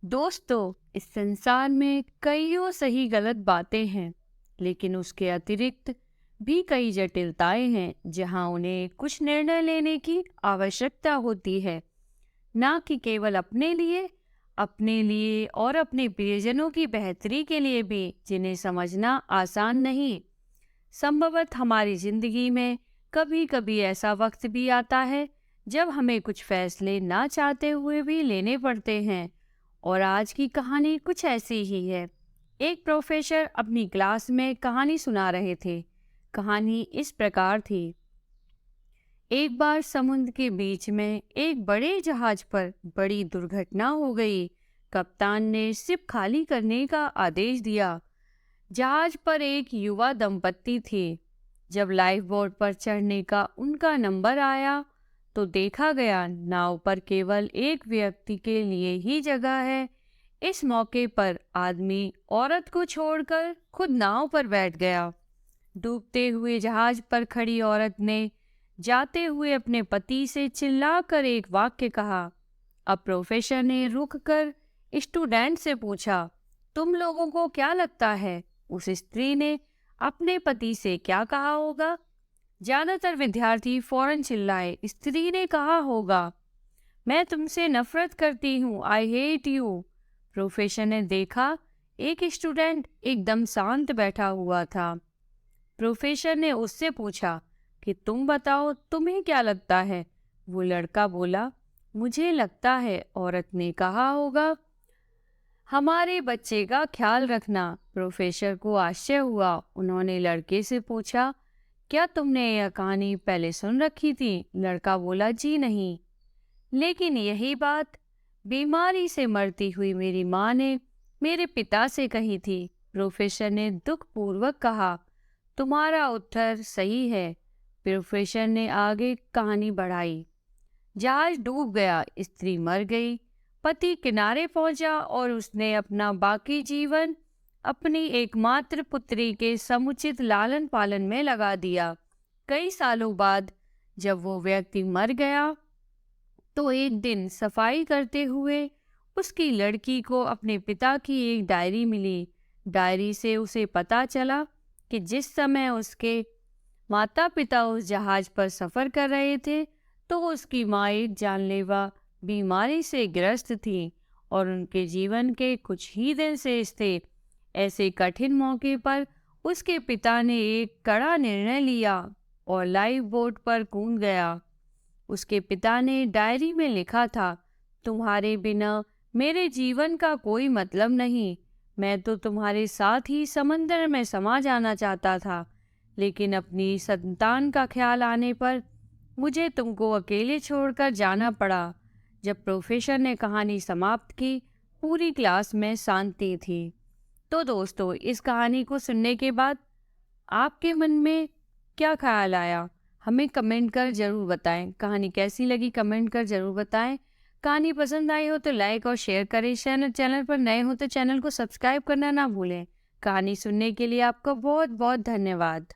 दोस्तों, इस संसार में कईयों सही गलत बातें हैं, लेकिन उसके अतिरिक्त भी कई जटिलताएं हैं जहां उन्हें कुछ निर्णय लेने की आवश्यकता होती है। ना कि केवल अपने लिए और अपने प्रियजनों की बेहतरी के लिए भी, जिन्हें समझना आसान नहीं। संभवतः हमारी जिंदगी में कभी कभी ऐसा वक्त भी आता है जब हमें कुछ फैसले ना चाहते हुए भी लेने पड़ते हैं। और आज की कहानी कुछ ऐसी ही है। एक प्रोफेसर अपनी क्लास में कहानी सुना रहे थे। कहानी इस प्रकार थी। एक बार समुद्र के बीच में एक बड़े जहाज पर बड़ी दुर्घटना हो गई। कप्तान ने शिप खाली करने का आदेश दिया। जहाज पर एक युवा दंपत्ति थे। जब लाइफ बोट पर चढ़ने का उनका नंबर आया तो देखा गया नाव पर केवल एक व्यक्ति के लिए ही जगह है। इस मौके पर आदमी औरत को छोड़कर खुद नाव पर बैठ गया। डूबते हुए जहाज पर खड़ी औरत ने जाते हुए अपने पति से चिल्लाकर एक वाक्य कहा। अब प्रोफेसर ने रुक कर स्टूडेंट से पूछा, तुम लोगों को क्या लगता है उस स्त्री ने अपने पति से क्या कहा होगा? ज्यादातर विद्यार्थी फौरन चिल्लाए, स्त्री ने कहा होगा, मैं तुमसे नफरत करती हूँ, आई हेट यू। प्रोफेसर ने देखा एक स्टूडेंट एकदम शांत बैठा हुआ था। प्रोफेसर ने उससे पूछा कि तुम बताओ, तुम्हें क्या लगता है? वो लड़का बोला, मुझे लगता है औरत ने कहा होगा, हमारे बच्चे का ख्याल रखना। प्रोफेसर को आश्चर्य हुआ। उन्होंने लड़के से पूछा, क्या तुमने यह कहानी पहले सुन रखी थी? लड़का बोला, जी नहीं, लेकिन यही बात बीमारी से मरती हुई मेरी माँ ने मेरे पिता से कही थी। प्रोफेसर ने दुखपूर्वक कहा, तुम्हारा उत्तर सही है। प्रोफेसर ने आगे कहानी बढ़ाई। जहाज डूब गया, स्त्री मर गई, पति किनारे पहुंचा और उसने अपना बाकी जीवन अपनी एकमात्र पुत्री के समुचित लालन पालन में लगा दिया। कई सालों बाद जब वो व्यक्ति मर गया तो एक दिन सफाई करते हुए उसकी लड़की को अपने पिता की एक डायरी मिली। डायरी से उसे पता चला कि जिस समय उसके माता पिता उस जहाज पर सफर कर रहे थे तो उसकी माँ एक जानलेवा बीमारी से ग्रस्त थी और उनके जीवन के कुछ ही दिन शेष थे। ऐसे कठिन मौके पर उसके पिता ने एक कड़ा निर्णय लिया और लाइफ बोट पर कूद गया। उसके पिता ने डायरी में लिखा था, तुम्हारे बिना मेरे जीवन का कोई मतलब नहीं। मैं तो तुम्हारे साथ ही समंदर में समा जाना चाहता था, लेकिन अपनी संतान का ख्याल आने पर मुझे तुमको अकेले छोड़कर जाना पड़ा। जब प्रोफेसर ने कहानी समाप्त की, पूरी क्लास में शांति थी। तो दोस्तों, इस कहानी को सुनने के बाद आपके मन में क्या ख्याल आया? हमें कमेंट कर ज़रूर बताएं। कहानी कैसी लगी कमेंट कर ज़रूर बताएं। कहानी पसंद आई हो तो लाइक और शेयर करें। चैनल पर नए हो तो चैनल को सब्सक्राइब करना ना भूलें। कहानी सुनने के लिए आपका बहुत बहुत धन्यवाद।